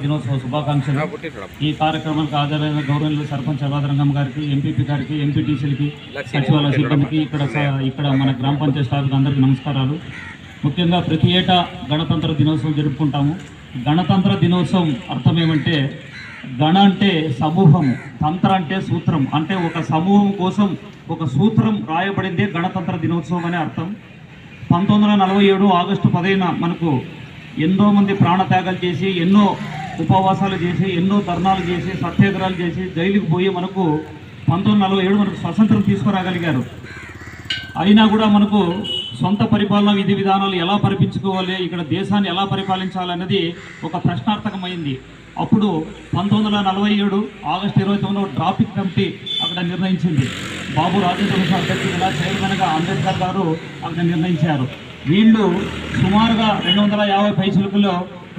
దినోత్సవ శుభాకాంక్షలు. ఈ కార్యక్రమానికి హాజరైన గౌరవనీయులు సర్పంచ్ అబాదరంగం గారికి, ఎంపీపీ గారికి, ఎంపీటీసీలకి, సచివాలయ సిబ్బందికి, ఇక్కడ మన గ్రామ పంచాయతీ స్టాఫ్కి అందరికీ నమస్కారాలు. ముఖ్యంగా ప్రతి ఏటా గణతంత్ర దినోత్సవం జరుపుకుంటాము. గణతంత్ర దినోత్సవం అర్థం ఏమంటే, గణ అంటే సమూహం, తంత్ర అంటే సూత్రం, అంటే ఒక సమూహం కోసం ఒక సూత్రం రాయబడిందే గణతంత్ర దినోత్సవం అనే అర్థం. 1947 ఆగస్టు 10న మనకు ఎంతో మంది ప్రాణత్యాగాలు చేసి, ఎన్నో ఉపవాసాలు చేసి, ఎన్నో ధర్నాలు చేసి, సత్యాగ్రహాలు చేసి జైలుకు పోయి మనకు 1947 మనకు స్వతంత్రం తీసుకురాగలిగారు. అయినా కూడా మనకు సొంత పరిపాలన విధి విధానాలు ఎలా పరిపించుకోవాలి, ఇక్కడ దేశాన్ని ఎలా పరిపాలించాలన్నది ఒక ప్రశ్నార్థకమైంది. అప్పుడు 1947 ఆగస్టు 29 డ్రాఫింగ్ కమిటీ అక్కడ నిర్ణయించింది. బాబు రాజేంద్ర ప్రసాద్ అధ్యక్షుడిగా, చైర్మన్గా అంబేద్కర్ గారు అక్కడ నిర్ణయించారు. వీళ్ళు సుమారుగా 250 పైసలకులో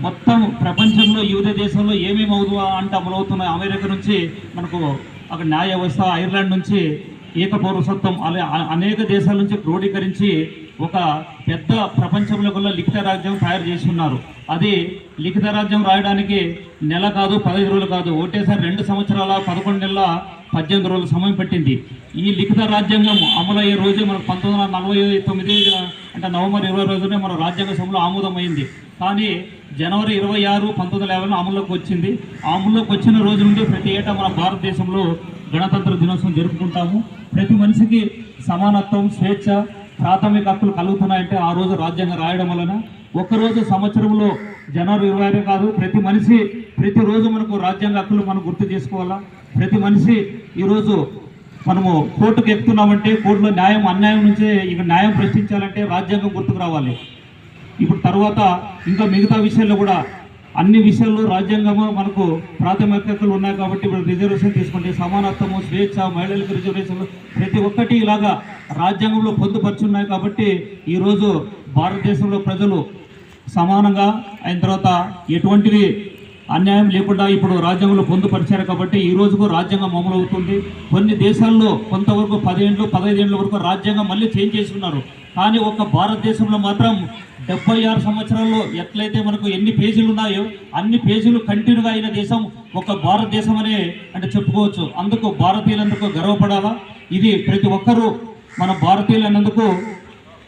మొత్తం ప్రపంచంలో వివిధ దేశంలో ఏమేమి అంటే అమలవుతున్నాయి. అమెరికా నుంచి మనకు అక్కడ న్యాయ వ్యవస్థ, ఐర్లాండ్ నుంచి ఏకపౌరసత్వం, అనేక దేశాల నుంచి క్రోడీకరించి ఒక పెద్ద ప్రపంచంలో కూడా లిఖిత రాజ్యం తయారు చేసి ఉన్నారు. అది లిఖిత రాజ్యం రాయడానికి నెల కాదు, 15 రోజులు కాదు, ఒకటేసారి 2 సంవత్సరాల 11 నెలల 18 రోజుల సమయం పట్టింది. ఈ లిఖిత రాజ్యాంగం అమలయ్యే రోజే మనకు 1949 అంటే నవంబర్ 20 రోజునే మన రాజ్యాంగ సభలో ఆమోదమైంది. కానీ జనవరి 26, 1950 అమల్లోకి వచ్చింది. అమల్లోకి వచ్చిన రోజు నుండి ప్రతి ఏటా మన భారతదేశంలో గణతంత్ర దినోత్సవం జరుపుకుంటాము. ప్రతి మనిషికి సమానత్వం, స్వేచ్ఛ, ప్రాథమిక హక్కులు కలుగుతున్నాయంటే ఆ రోజు రాజ్యాంగం రాయడం వలన. ఒక్కరోజు సంవత్సరంలో జనవరి 26 కాదు, ప్రతి మనిషి ప్రతిరోజు మనకు రాజ్యాంగ హక్కులు మనం గుర్తు చేసుకోవాలా. ప్రతి మనిషి ఈరోజు మనము కోర్టుకు ఎక్కుతున్నామంటే కోర్టులో న్యాయం, అన్యాయం నుంచే ఇక న్యాయం ప్రశ్నించాలంటే రాజ్యాంగం గుర్తుకు రావాలి. ఇప్పుడు తర్వాత ఇంకా మిగతా విషయాల్లో కూడా అన్ని విషయాల్లో రాజ్యాంగము మనకు ప్రాథమిక హక్కులు ఉన్నాయి. కాబట్టి ఇప్పుడు రిజర్వేషన్ తీసుకుంటే సమానత్వము, స్వేచ్ఛ, మహిళలకు రిజర్వేషన్లు ప్రతి ఒక్కటి ఇలాగా రాజ్యాంగంలో పొందుపరుచున్నాయి. కాబట్టి ఈరోజు భారతదేశంలో ప్రజలు సమానంగా అయిన తర్వాత ఎటువంటివి అన్యాయం లేకుండా ఇప్పుడు రాజ్యాంగంలో పొందుపరిచారు. కాబట్టి ఈ రోజుకు రాజ్యాంగం అమలు అవుతుంది. కొన్ని దేశాల్లో కొంతవరకు 10 ఏళ్ళు 15 ఏళ్ళ వరకు రాజ్యాంగం మళ్ళీ చేంజ్ చేసుకున్నారు. కానీ ఒక్క భారతదేశంలో మాత్రం 76 సంవత్సరాల్లో ఎట్లయితే మనకు ఎన్ని పేజీలు ఉన్నాయో అన్ని పేజీలు కంటిన్యూగా అయిన దేశం ఒక భారతదేశం అనే అంటే చెప్పుకోవచ్చు. అందుకు భారతీయులందుకు గర్వపడాలా. ఇది ప్రతి ఒక్కరూ మన భారతీయులన్నందుకు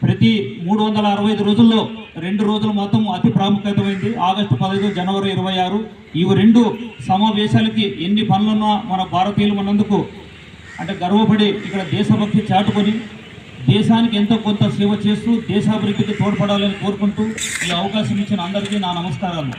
ప్రతి 365 రోజుల్లో 2 రోజులు మాత్రం అతి ప్రాముఖ్యతమైంది. ఆగస్టు 15, జనవరి 26 ఇవి 2 సమావేశాలకి ఎన్ని పనులున్నా మన భారతీయులు మనందుకు అంటే గర్వపడి ఇక్కడ దేశభక్తి చాటుకొని దేశానికి ఎంతో కొంత సేవ చేస్తూ దేశాభివృద్ధికి తోడ్పడాలని కోరుకుంటూ ఈ అవకాశం ఇచ్చిన అందరికీ నా నమస్కారాలు.